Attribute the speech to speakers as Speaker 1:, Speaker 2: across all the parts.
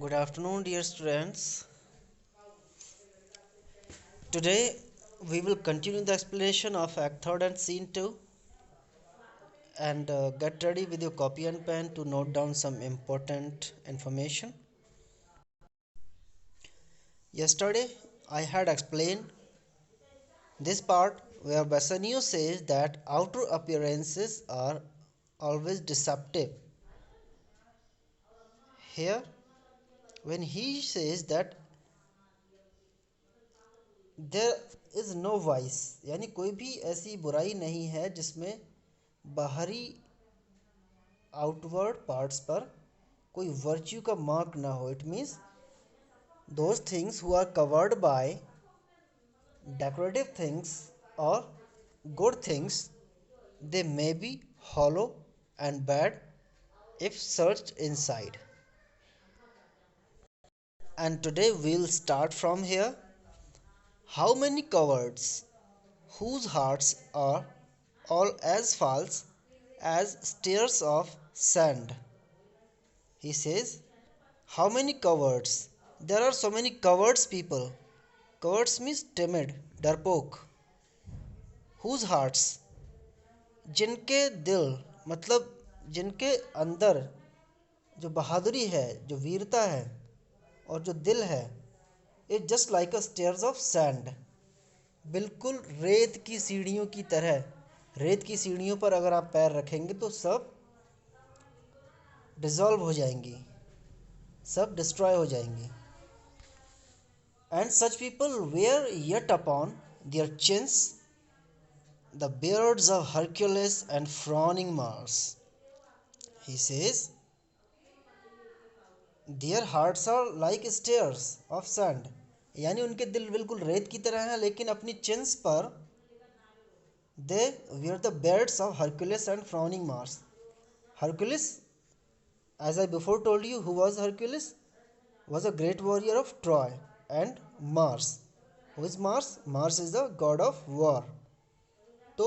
Speaker 1: Good afternoon, dear students. Today we will continue the explanation of Act 3rd and Scene 2 and get ready with your copy and pen to note down some important information. Yesterday I had explained this part where Bassanio says that outer appearances are always deceptive. Here, when he says that there is no voice यानी कोई भी ऐसी बुराई नहीं है जिसमें बाहरी outward parts पर कोई वर्च्यू का मार्क ना हो. It means those things who are covered by decorative things और good things they may be hollow and bad if searched inside. And today we'll start from here. How many cowards whose hearts are all as false as stairs of sand? He says, how many cowards? There are so many cowards people. Cowards means timid, डरपोक. Whose hearts? जिनके दिल मतलब जिनके अंदर जो बहादुरी है, जो वीरता है और जो दिल है, it just like a stairs of sand, बिल्कुल रेत की सीढ़ियों की तरह. रेत की सीढ़ियों पर अगर आप पैर रखेंगे तो सब डिसॉल्व हो जाएंगी, सब डिस्ट्रॉय हो जाएंगी. And such people wear yet upon their chins the beards of Hercules and frowning Mars. He says, their hearts are like stairs of sand. यानी उनके दिल बिल्कुल रेत की तरह हैं, लेकिन अपनी चिन्स पर they wear the beards of Hercules and frowning Mars. Hercules, as I before told you, who was Hercules? Was a great warrior of Troy. And Mars. Who is Mars? Mars is the god of war. तो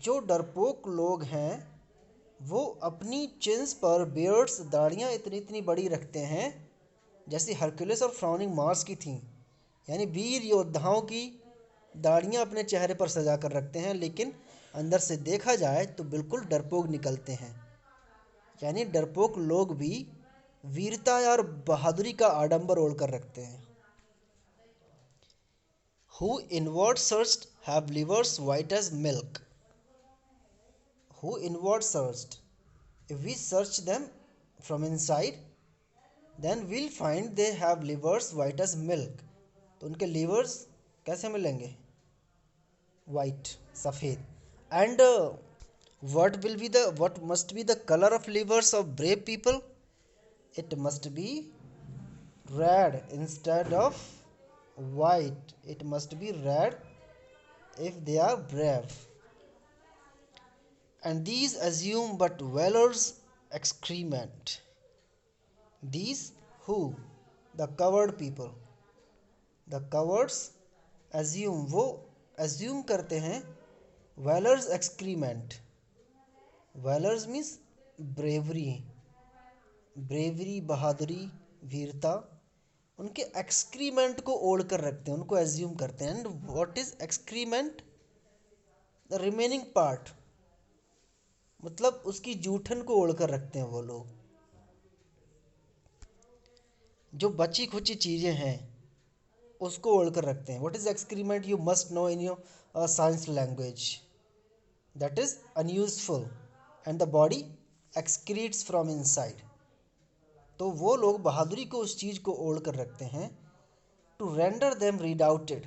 Speaker 1: जो डरपोक लोग हैं वो अपनी चिन्स पर beards दाढ़ियाँ इतनी इतनी बड़ी रखते हैं जैसे हरक्यूलिस और फ्राउनिंग मार्स की थीं. यानी वीर योद्धाओं की दाढ़ियाँ अपने चेहरे पर सजा कर रखते हैं, लेकिन अंदर से देखा जाए तो बिल्कुल डरपोक निकलते हैं. यानी डरपोक लोग भी वीरता और बहादुरी का आडंबर ओढ़ कर रखते हैं. Who inward searched have livers white as milk. Who inward searched? If we search them from inside, then we'll find they have livers white as milk. तो उनके livers कैसे मिलेंगे? White, सफ़ेद. And what must be the color of livers of brave people? It must be red instead of white. It must be red if they are brave. And these assume but valor's excrement. These who? The coward people. The cowards assume, वो assume करते हैं valor's excrement. Valor's means bravery. bravery, बहादुरी, वीरता, उनके excrement को ओढ़ कर रखते हैं, उनको assume करते हैं. And what is excrement? The remaining part, मतलब उसकी जूठन को ओढ़ कर रखते हैं वो लोग. जो बची खुची चीज़ें हैं उसको ओढ़ कर रखते हैं. What is excrement? You must know in your science language. That is unuseful and the body excretes from inside. तो वो लोग बहादुरी को उस चीज़ को ओढ़ कर रखते हैं टू रेंडर देम रीडाउटेड.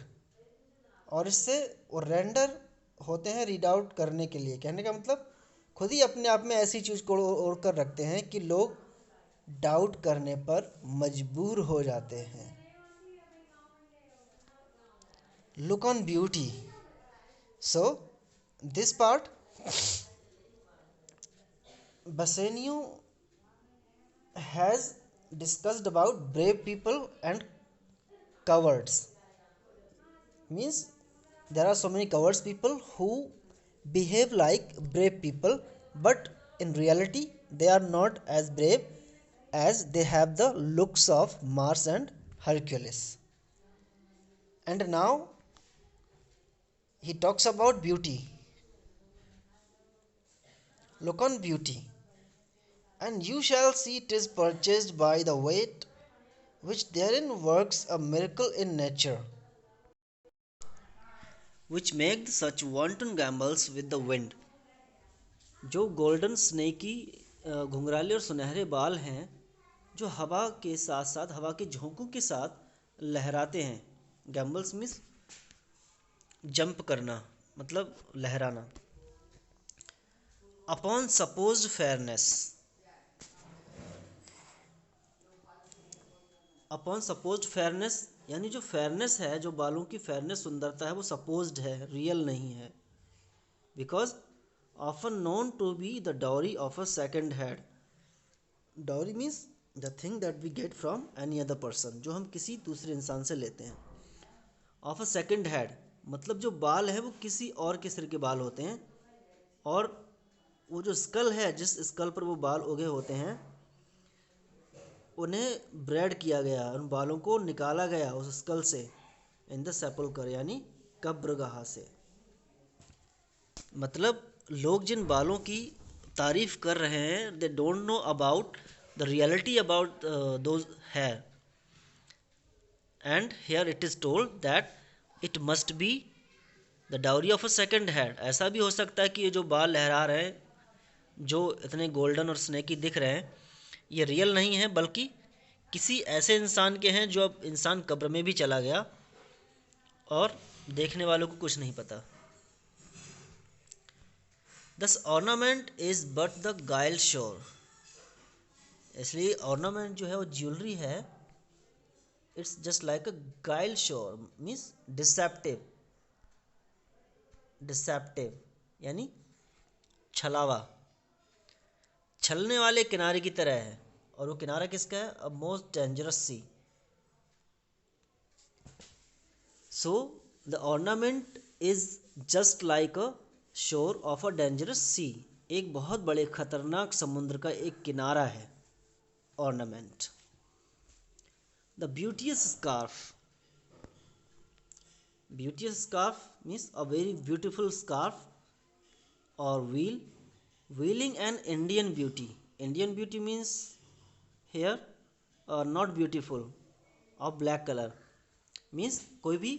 Speaker 1: और इससे वो रेंडर होते हैं रीडाउट करने के लिए. कहने का मतलब खुद ही अपने आप में ऐसी चीज़ को ओढ़ कर रखते हैं कि लोग डाउट करने पर मजबूर हो जाते हैं. Look on beauty. So this part Bassanio has discussed about brave people and cowards. Means there are so many cowards people who behave like brave people, but in reality they are not as brave as they have the looks of Mars and Hercules. And now he talks about beauty. Look on beauty, and you shall see 'tis purchased by the weight, which therein works a miracle in nature, which make such wanton gambles with the wind. जो golden sneaky घुंघराले और सुनहरे बाल हैं, जो हवा के साथ साथ हवा के झोंकों के साथ लहराते हैं. गैम्बल्स मीन्स जंप करना, मतलब लहराना. Upon supposed fairness, upon supposed fairness यानी जो फेयरनेस है, जो बालों की फेयरनेस सुंदरता है, वो सपोज्ड है, रियल नहीं है. Because often known to be the dowry of a second hand. Dowry means the thing that we get from any other person, जो हम किसी दूसरे इंसान से लेते हैं. ऑफ अ सेकेंड हैंड मतलब जो बाल है वो किसी और के सिर के बाल होते हैं, और वो जो स्कल है, जिस स्कल पर वो बाल उगे होते हैं, उन्हें ब्रेड किया गया, उन बालों को निकाला गया उस स्कल से, इन द सेपल्कर यानी कब्रगाह से. मतलब लोग जिन बालों की तारीफ कर रहे हैं, they don't know about the reality about those hair. And here it is told that it must be the dowry of a second hand. ऐसा भी हो सकता है कि ये जो बाल लहरा रहे हैं, जो इतने गोल्डन और स्नेकी दिख रहे हैं, ये रियल नहीं है, बल्कि किसी ऐसे इंसान के हैं जो अब इंसान कब्र में भी चला गया और देखने वालों को कुछ नहीं पता. दस ऑर्नामेंट इज बट द गाइल श्योर. इसलिए ऑर्नामेंट जो है वो ज्वेलरी है, इट्स जस्ट लाइक अ गाइल श्योर मीन्स डिसेप्टिव. डिसेप्टिव यानी छलावा, छलने वाले किनारे की तरह है. और वो किनारा किसका है? A most dangerous sea. So the ornament is just like a shore of a dangerous सी. एक बहुत बड़े खतरनाक समुद्र का एक किनारा है ornament. The beauteous scarf. Beauteous scarf means a very beautiful scarf और veil. Veiling an Indian beauty. Indian beauty means hair और not beautiful of black colour. Means कोई भी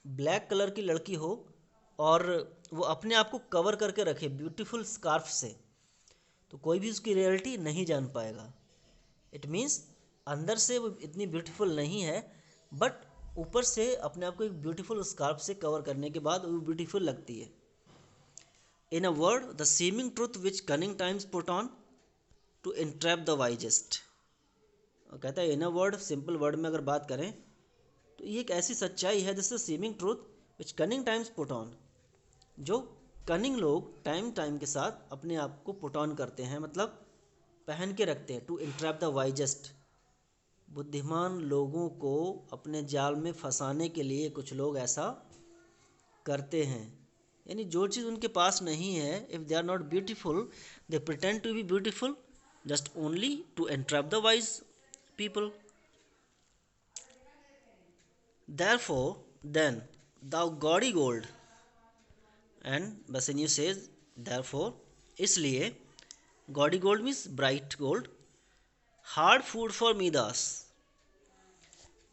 Speaker 1: ब्लैक कलर की लड़की हो और वो अपने आप को कवर करके रखे ब्यूटीफुल स्कार्फ से, तो कोई भी उसकी रियलिटी नहीं जान पाएगा. इट मीन्स अंदर से वो इतनी ब्यूटीफुल नहीं है, बट ऊपर से अपने आप को एक ब्यूटीफुल स्कार्फ से कवर करने के बाद वो ब्यूटीफुल लगती है. In a word the seeming truth which cunning times put on to entrap the wisest. कहता है in a word, simple word में अगर बात करें तो ये एक ऐसी सच्चाई है, this the seeming truth which cunning times put on, जो कनिंग लोग टाइम टाइम के साथ अपने आप को पुट ऑन करते हैं, मतलब पहन के रखते हैं. टू इंट्रैप द वाइजेस्ट, बुद्धिमान लोगों को अपने जाल में फंसाने के लिए कुछ लोग ऐसा करते हैं. यानी जो चीज़ उनके पास नहीं है, if they are not beautiful, they pretend to be beautiful just only to entrap the wise people. Therefore, then, thou gaudy gold. And Bassanio says, therefore, इसलिए, gaudy gold means bright gold, hard food for Midas.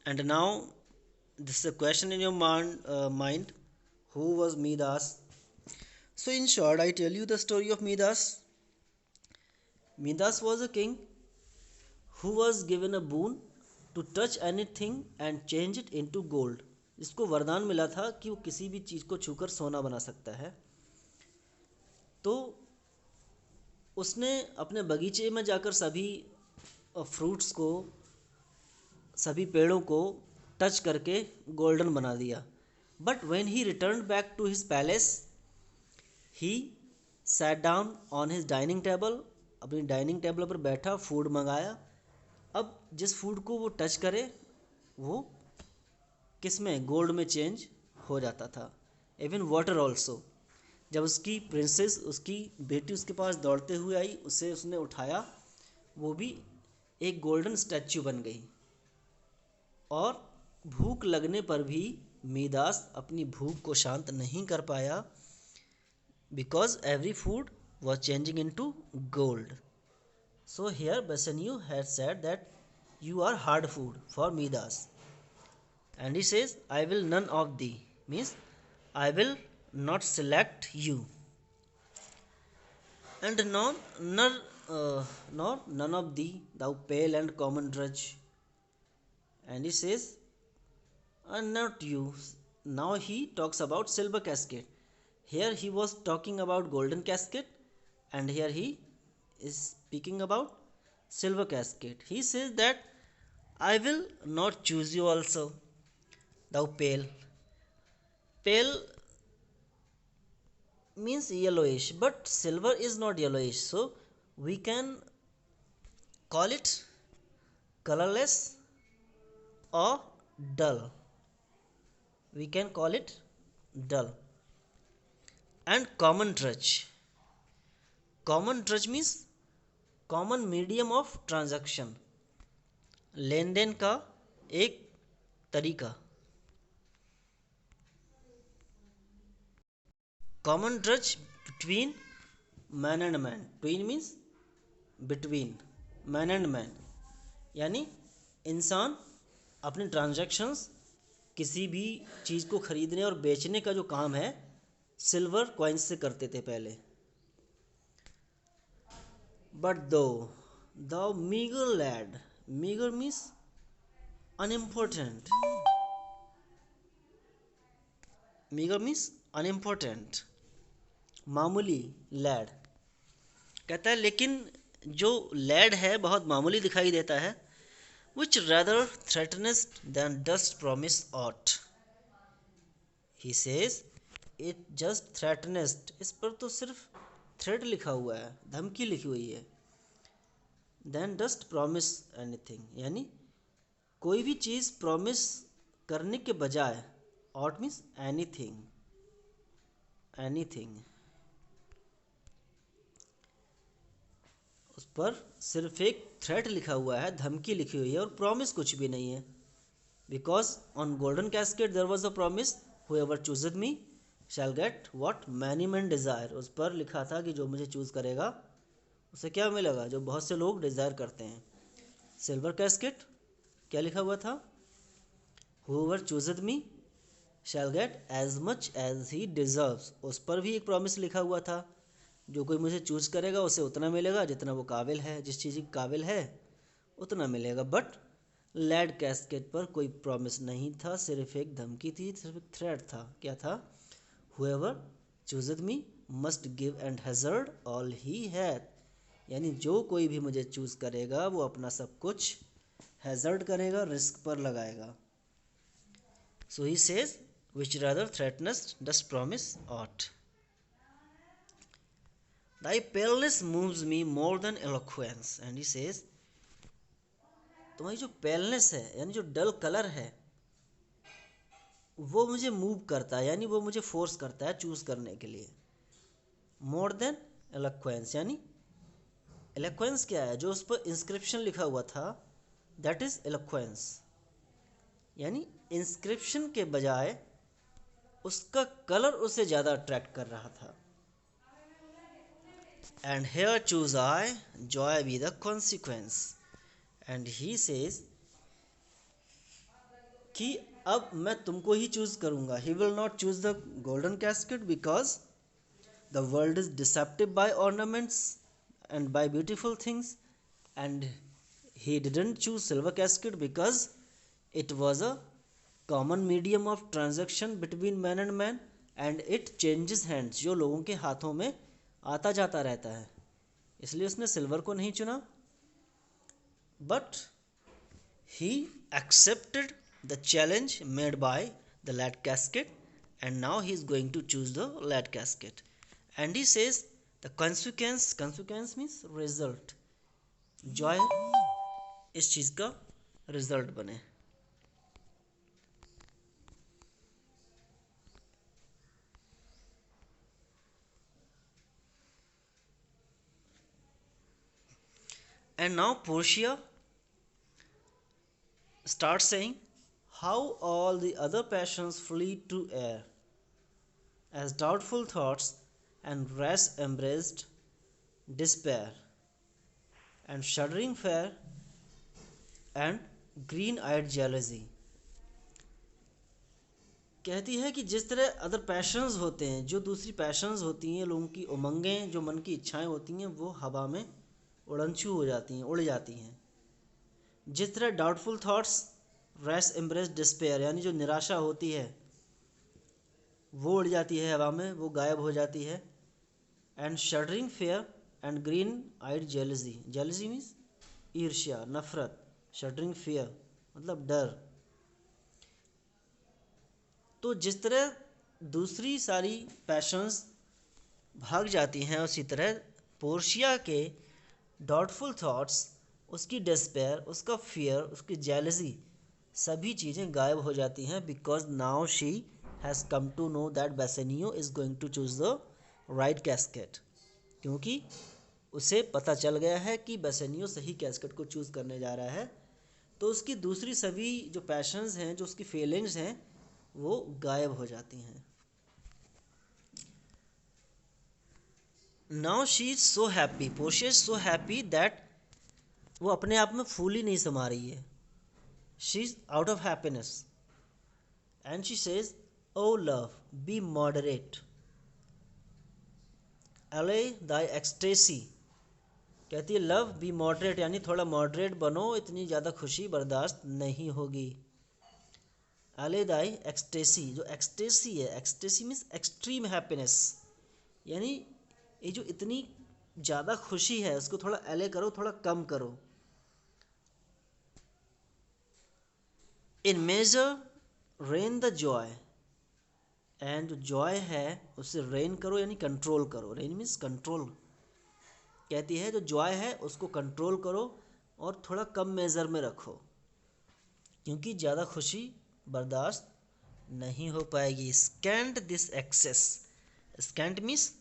Speaker 1: And now, this is a question in your mind, who was Midas? So, in short, I tell you the story of Midas. Midas was a king who was given a boon to touch anything and change it into gold. जिसको वरदान मिला था कि वो किसी भी चीज़ को छूकर सोना बना सकता है. तो उसने अपने बगीचे में जाकर सभी फ्रूट्स को, सभी पेड़ों को टच करके गोल्डन बना दिया. But when he return back to his palace, he sat down on his dining table. अपनी डाइनिंग टेबल पर बैठा, फूड मंगाया. अब जिस फूड को वो टच करे वो किस में? गोल्ड में चेंज हो जाता था. Even water also.
Speaker 2: जब उसकी प्रिंसेस, उसकी बेटी उसके पास दौड़ते हुए आई, उसे उसने उठाया, वो भी एक गोल्डन स्टैच्यू बन गई। और भूख लगने पर भी मीदास अपनी भूख को शांत नहीं कर पाया, because every food was changing in to gold. So here Bassanio had said that you are hard food for Midas, and he says, I will none of thee, means I will not select you, and nor none of thee, thou pale and common drudge. And he says, and not you. Now he talks about silver casket. Here he was talking about golden casket, and here he is speaking about silver casket. He says that I will not choose you also, thou pale. Pale means yellowish, but silver is not yellowish, so we can call it colorless or dull. We can call it dull. And common drudge. Common drudge means common medium of transaction, लेन देन का एक तरीका. Common drudge between man and man. Between means between man and man, यानी इंसान अपने transactions, किसी भी चीज़ को खरीदने और बेचने का जो काम है सिल्वर कॉइन्स से करते थे पहले. But the meagre lead, meagre means unimportant, meagre means unimportant, मामूली. लैड कहता है लेकिन जो लैड है बहुत मामूली दिखाई देता है. which rather threatenest than dust promise ought. He says it just threatenest, इस पर तो सिर्फ थ्रेट लिखा हुआ है, धमकी लिखी हुई है. then dust promise anything, यानी कोई भी चीज़ प्रॉमिस करने के बजाय, ought means anything, anything, उस पर सिर्फ एक थ्रेट लिखा हुआ है, धमकी लिखी हुई है, और प्रॉमिस कुछ भी नहीं है. Because on golden casket there was a promise, whoever chooseth me shall get what many men desire. उस पर लिखा था कि जो मुझे चूज़ करेगा उसे क्या मिलेगा, जो बहुत से लोग डिज़ायर करते हैं. सिल्वर कैस्केट क्या लिखा हुआ था, whoever chooseth me shall get as much as he deserves. उस पर भी एक प्रॉमिस लिखा हुआ था, जो कोई मुझे चूज़ करेगा उसे उतना मिलेगा जितना वो काबिल है, जिस चीज़ की काबिल है उतना मिलेगा. बट लैड कैस्केट पर कोई प्रॉमिस नहीं था, सिर्फ एक धमकी थी, सिर्फ एक थ्रेट था. क्या था, whoever chooseth me must give and hazard all he hath, यानी जो कोई भी मुझे चूज़ करेगा वो अपना सब कुछ हैजर्ड करेगा, रिस्क पर लगाएगा. So he says which rather threatenest dost promise aught. Thy paleness moves me more than eloquence. And he says, तुम्हारी जो पेलनेस है यानी जो डल कलर है वो मुझे मूव करता है, यानी वो मुझे फोर्स करता है चूज करने के लिए. मोर देन एलोक्वेंस, यानी एलोक्वेंस क्या है, जो उस पर इंस्क्रिप्शन लिखा हुआ था, दैट इज एलोक्वेंस. यानी इंस्क्रिप्शन के बजाय उसका कलर उसे ज़्यादा अट्रैक्ट कर रहा था. And here choose I, joy be the consequence. And he says कि अब मैं तुमको ही चूज करूंगा. He will not choose the golden casket because the world is deceptive by ornaments and by beautiful things, and he didn't choose silver casket because it was a common medium of transaction between man and man, and it changes hands, जो लोगों के हाथों में आता जाता रहता है, इसलिए उसने सिल्वर को नहीं चुना. But he accepted the challenge made by the lead casket, and now he is going to choose the lead casket. And he says the consequence, consequence means result, joy इस चीज़ का रिजल्ट बने. And now Portia starts saying how all the other passions flee to air, as doubtful thoughts and rash embraced despair, and shuddering fear and green eyed jealousy. कहती है कि जिस तरह other patience होते हैं, जो दूसरी पैशंस होती हैं, लोगों की उमंगें, जो मन की इच्छाएं होती हैं, वो हवा में उड़नछू हो जाती हैं, उड़ जाती हैं। जिस तरह doubtful thoughts rash embrace despair, यानी जो निराशा होती है वो उड़ जाती है हवा में, वो गायब हो जाती है। And shuddering fear and green eyed jealousy, jealousy means ईर्ष्या, नफरत। शडरिंग फेयर मतलब डर। तो जिस तरह दूसरी सारी पैशंस भाग जाती हैं, उसी तरह पोर्शिया के डाउटफुल थॉट्स, उसकी डिस्पेयर, उसका फियर, उसकी जेलसी, सभी चीज़ें गायब हो जाती हैं। Because now she has come to know that Bassanio is going to choose the right casket, क्योंकि उसे पता चल गया है कि बेसेनियो सही कैस्केट को चूज़ करने जा रहा है। तो उसकी दूसरी सभी जो पैशंस हैं, जो उसकी फीलिंग्स हैं, वो गायब हो जाती हैं। Now she is so happy, Portia is so happy that वो अपने आप में फूल ही नहीं समा रही है। She is out of happiness and she says, O love be moderate, allay thy ecstasy. कहती है लव बी मॉडरेट, यानी थोड़ा मॉडरेट बनो, इतनी ज़्यादा खुशी बर्दाश्त नहीं होगी। अलेदाई एक्सटेसी, जो एक्सटेसी है, एक्सटेसी मीन्स एक्सट्रीम हैप्पीनेस, यानी ये जो इतनी ज़्यादा खुशी है उसको थोड़ा एले करो, थोड़ा कम करो। In measure rein the joy, and जो जॉय है उसे रेन करो, यानी कंट्रोल करो। Rein means control. कहती है जो जॉय है उसको कंट्रोल करो और थोड़ा कम मेज़र में रखो, क्योंकि ज़्यादा खुशी बर्दाश्त नहीं हो पाएगी। Scant this excess, scant means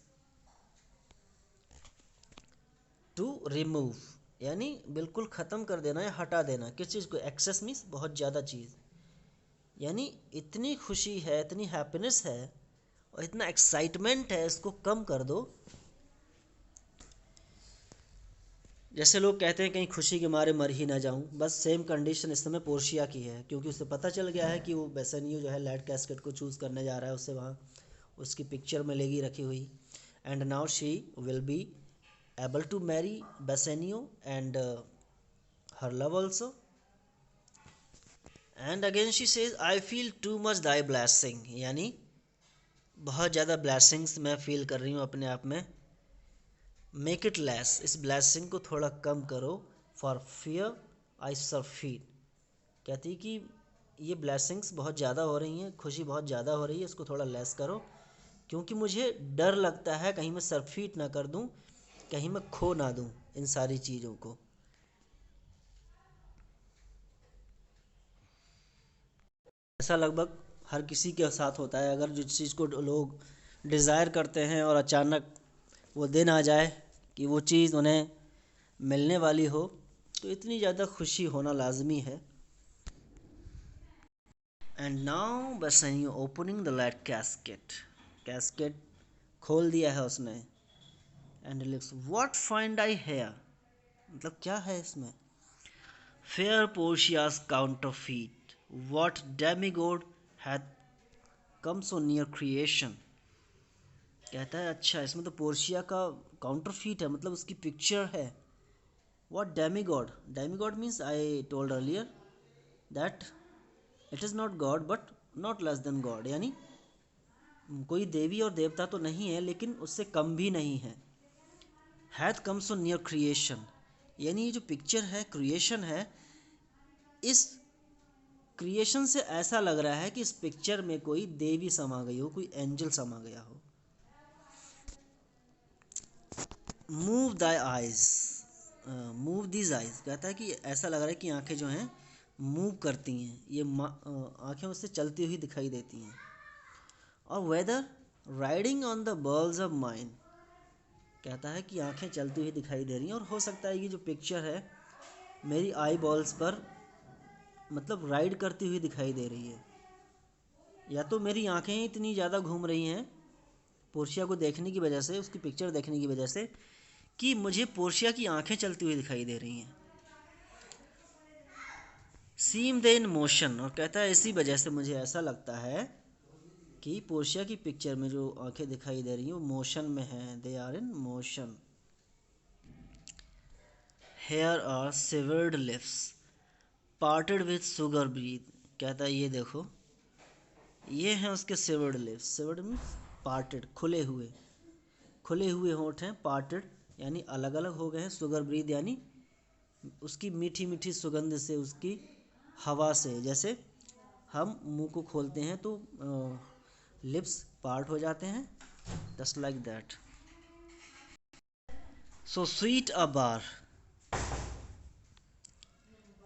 Speaker 2: to remove, यानी बिल्कुल ख़त्म कर देना या हटा देना किस चीज़ को। एक्सेस मीन्स बहुत ज़्यादा चीज़, यानी इतनी खुशी है, इतनी हैप्पीनेस है और इतना एक्साइटमेंट है, इसको कम कर दो। जैसे लोग कहते हैं कहीं खुशी के मारे मर ही ना जाऊं, बस सेम कंडीशन इस समय पोर्शिया की है, क्योंकि उसे पता चल गया है कि वो बेसेनियो जो है लाइट कैस्केट को चूज़ करने जा रहा है, उससे वहाँ उसकी पिक्चर में लेगी रखी हुई। And now she will be able to marry Bassanio and her love also. And again she says I feel too much thy blessing, यानी बहुत ज़्यादा ब्लेसिंग्स मैं फील कर रही हूँ अपने आप में। मेक इट लेस, इस ब्लेसिंग को थोड़ा कम करो। फॉर फियर आई सरफीड, कहती कि ये ब्लेसिंग्स बहुत ज़्यादा हो रही हैं, खुशी बहुत ज़्यादा हो रही है, इसको थोड़ा लेस करो, क्योंकि मुझे डर लगता है कहीं मैं सरफीट ना कर दूं, कहीं मैं खो ना दूं इन सारी चीज़ों को। ऐसा लगभग हर किसी के साथ होता है, अगर जिस चीज़ को लोग डिज़ायर करते हैं और अचानक वो दिन आ जाए कि वो चीज़ उन्हें मिलने वाली हो, तो इतनी ज़्यादा खुशी होना लाजमी है। And now Bassanio opening the light casket, casket खोल दिया है उसने। एंड लिख्स व्हाट फाइंड आई हेयर, मतलब क्या है इसमें। Fair Portia's counterfeit, what demigod had come so near creation. कहता है अच्छा इसमें तो पोर्शिया का काउंटरफीट है, मतलब उसकी पिक्चर है। What demigod, demigod means I told earlier that it is not God but not less than God, यानी कोई देवी और देवता तो नहीं है लेकिन उससे कम भी नहीं है। हैथ कम सो नियर क्रिएशन, यानी ये जो पिक्चर है क्रिएशन है, इस क्रिएशन से ऐसा लग रहा है कि इस पिक्चर में कोई देवी समा गई हो, कोई एंजल समा गया हो। Move Dai eyes, move these eyes, कहता है कि ऐसा लग रहा है कि आंखें जो हैं मूव करती हैं, ये आंखें उससे चलती हुई दिखाई देती हैं। और whether riding on the balls of mind, कहता है कि आंखें चलती हुई दिखाई दे रही हैं, और हो सकता है ये जो पिक्चर है मेरी आई बॉल्स पर मतलब राइड करती हुई दिखाई दे रही है, या तो मेरी आंखें इतनी ज़्यादा घूम रही हैं पोर्शिया को देखने की वजह से, उसकी पिक्चर देखने की वजह से, कि मुझे पोर्शिया की आंखें चलती हुई दिखाई दे रही हैं। सीम दे इन मोशन, और कहता है इसी वजह से मुझे ऐसा लगता है कि पोर्शिया की पिक्चर में जो आंखें दिखाई दे रही हैं वो मोशन में हैं, they are in motion. Here are severed lips parted with sugar breath, कहता है ये देखो ये हैं उसके severed lips, severed means parted, खुले हुए होंठ हैं, पार्टेड यानी अलग अलग हो गए हैं, शुगर ब्रीथ यानी उसकी मीठी मीठी सुगंध से, उसकी हवा से, जैसे हम मुंह को खोलते हैं तो लिप्स पार्ट हो जाते हैं, just like that. So sweet a bar,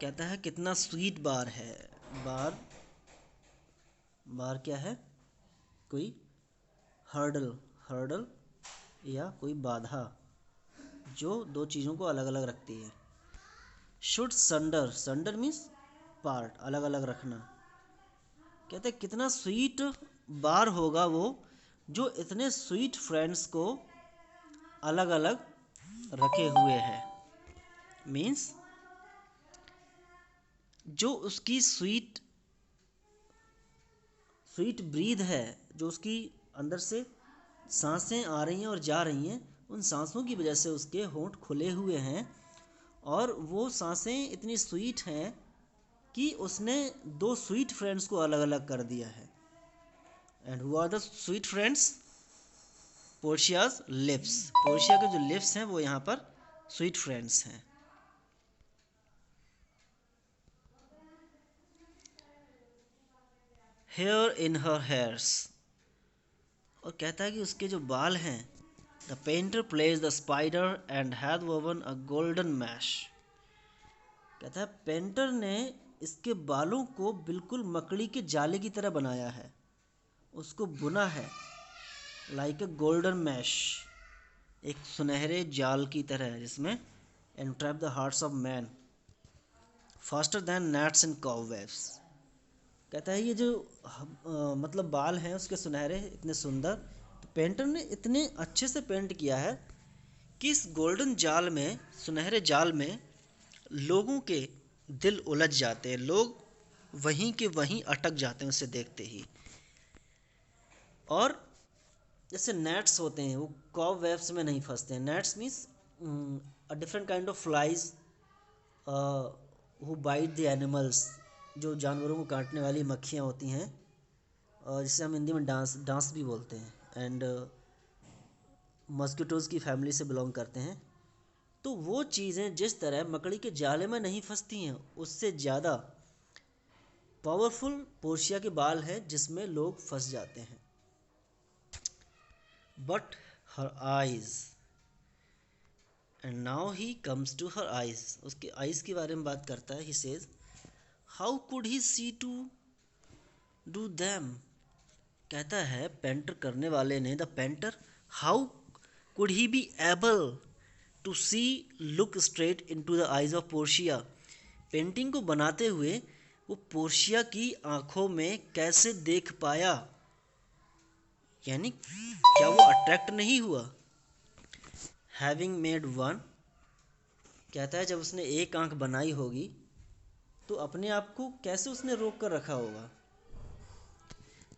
Speaker 2: कहता है कितना स्वीट बार है। बार, बार क्या है? कोई हर्डल या कोई बाधा जो दो चीज़ों को अलग अलग रखती है। शुड संडर, संडर मीन्स पार्ट, अलग अलग रखना। कहते हैं कितना स्वीट बार होगा वो जो इतने स्वीट फ्रेंड्स को अलग अलग रखे हुए है। मीन्स जो उसकी स्वीट ब्रीथ है, जो उसकी अंदर से सांसें आ रही हैं और जा रही हैं, उन सांसों की वजह से उसके होंठ खुले हुए हैं, और वो सांसें इतनी स्वीट हैं कि उसने दो स्वीट फ्रेंड्स को अलग अलग कर दिया है। And who are the sweet friends? Portia's lips, Portia के जो लिप्स हैं वो यहाँ पर स्वीट फ्रेंड्स हैं। हेयर इन हर हेयर्स, और कहता है कि उसके जो बाल हैं, the painter plays the spider and had woven a golden mesh, कहता है पेंटर ने इसके बालों को बिल्कुल मकड़ी के जाले की तरह बनाया है, उसको बुना है, लाइक अ गोल्डन मैश, एक सुनहरे जाल की तरह, जिसमें entrap the hearts of man faster than gnats and cobwebs। कहता है ये जो मतलब बाल हैं उसके सुनहरे, इतने सुंदर, तो पेंटर ने इतने अच्छे से पेंट किया है कि इस गोल्डन जाल में, सुनहरे जाल में लोगों के दिल उलझ जाते हैं, लोग वहीं के वहीं अटक जाते हैं उसे देखते ही। और जैसे नेट्स होते हैं वो कॉब वेब्स में नहीं फंसते हैं। Gnats means a different kind of flies who bite the animals, जो जानवरों को काटने वाली मक्खियाँ होती हैं, जिसे हम हिंदी में डांस भी बोलते हैं, एंड मस्किटोज़ की फैमिली से बिलोंग करते हैं। तो वो चीज़ें जिस तरह मकड़ी के जाले में नहीं फंसती हैं, उससे ज़्यादा पावरफुल पोर्शिया के बाल हैं जिसमें लोग फंस जाते हैं। But her eyes, and now he comes to her eyes, उसके आइज़ के बारे में बात करता है। He says how could he see to do them, कहता है पेंटर करने वाले ने, the painter, how could he be able to see look straight into the eyes of Portia, painting को बनाते हुए वो पोर्शिया की आंखों में कैसे देख पाया, यानी क्या वो अट्रैक्ट नहीं हुआ। हैविंग मेड वन, कहता है जब उसने एक आंख बनाई होगी तो अपने आप को कैसे उसने रोक कर रखा होगा।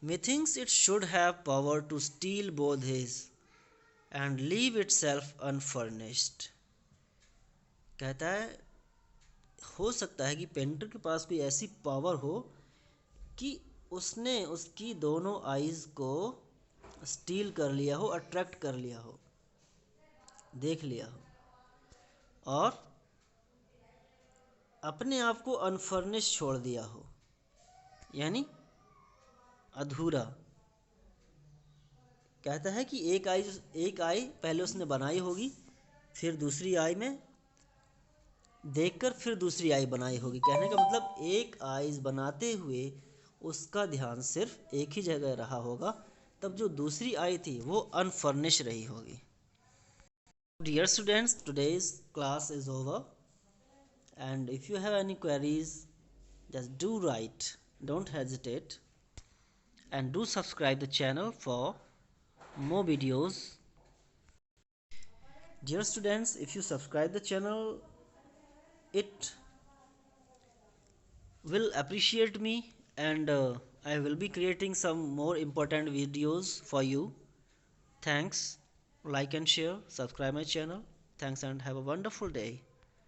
Speaker 2: Methinks it should have power to steal both his and leave itself unfurnished, कहता है हो सकता है कि पेंटर के पास कोई ऐसी पावर हो कि उसने उसकी दोनों आईज को स्टील कर लिया हो, अट्रैक्ट कर लिया हो, देख लिया हो, और अपने आप को अनफर्निश छोड़ दिया हो, यानी अधूरा। कहता है कि एक आई पहले उसने बनाई होगी, फिर दूसरी आई में देखकर फिर दूसरी आई बनाई होगी। कहने का मतलब एक आईज बनाते हुए उसका ध्यान सिर्फ एक ही जगह रहा होगा, तब जो दूसरी आई थी वो अनफर्निश रही होगी। Dear students, today's class is over, and if you have any queries, just do write, don't hesitate, and do subscribe the channel for more videos. Dear students, if you subscribe the channel, it will appreciate me, and I will be creating some more important videos for you. Thanks. Like and share, subscribe my channel. Thanks and have a wonderful day.